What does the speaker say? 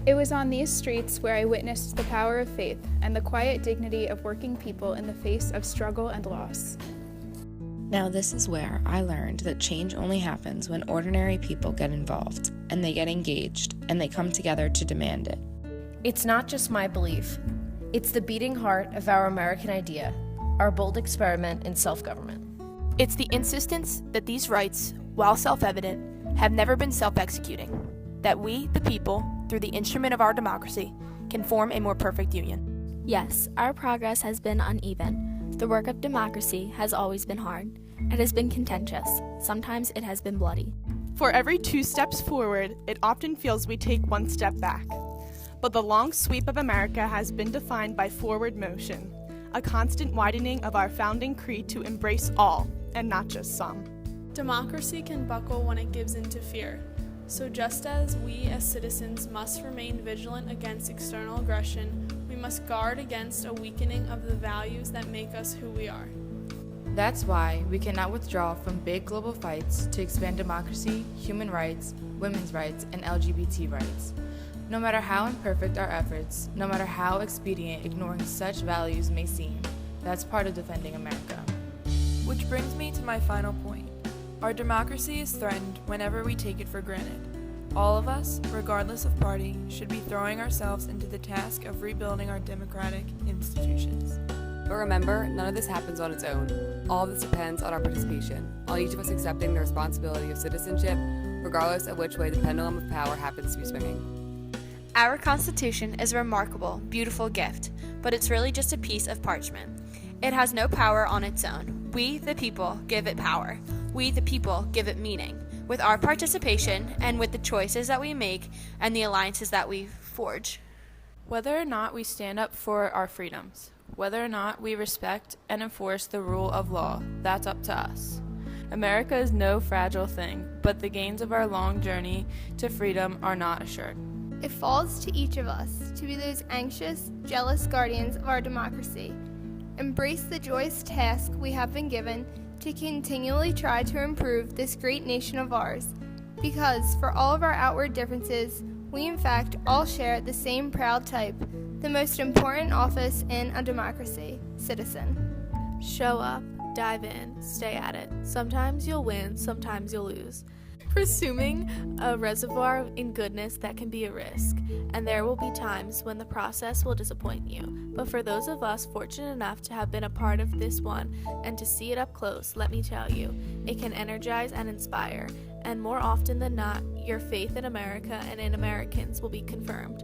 It was on these streets where I witnessed the power of faith and the quiet dignity of working people in the face of struggle and loss. Now this is where I learned that change only happens when ordinary people get involved, and they get engaged, and they come together to demand it. It's not just my belief. It's the beating heart of our American idea, our bold experiment in self-government. It's the insistence that these rights, while self-evident, have never been self-executing, that we, the people, through the instrument of our democracy, can form a more perfect union. Yes, our progress has been uneven. The work of democracy has always been hard. It has been contentious. Sometimes it has been bloody. For every 2 steps forward, it often feels we take 1 step back. But the long sweep of America has been defined by forward motion, a constant widening of our founding creed to embrace all, and not just some. Democracy can buckle when it gives in to fear. So just as we as citizens must remain vigilant against external aggression, we must guard against a weakening of the values that make us who we are. That's why we cannot withdraw from big global fights to expand democracy, human rights, women's rights, and LGBT rights. No matter how imperfect our efforts, no matter how expedient ignoring such values may seem, that's part of defending America. Which brings me to my final point. Our democracy is threatened whenever we take it for granted. All of us, regardless of party, should be throwing ourselves into the task of rebuilding our democratic institutions. But remember, none of this happens on its own. All of this depends on our participation, on each of us accepting the responsibility of citizenship, regardless of which way the pendulum of power happens to be swinging. Our Constitution is a remarkable, beautiful gift, but it's really just a piece of parchment. It has no power on its own. We, the people, give it power. We, the people, give it meaning. With our participation and with the choices that we make and the alliances that we forge. Whether or not we stand up for our freedoms, whether or not we respect and enforce the rule of law, that's up to us. America is no fragile thing, but the gains of our long journey to freedom are not assured. It falls to each of us to be those anxious, jealous guardians of our democracy. Embrace the joyous task we have been given to continually try to improve this great nation of ours, because for all of our outward differences, we in fact all share the same proud type, the most important office in a democracy, citizen. Show up, dive in, stay at it. Sometimes you'll win, sometimes you'll lose. Presuming a reservoir in goodness that can be a risk, and there will be times when the process will disappoint you. But for those of us fortunate enough to have been a part of this one and to see it up close, let me tell you, it can energize and inspire. And more often than not, your faith in America and in Americans will be confirmed.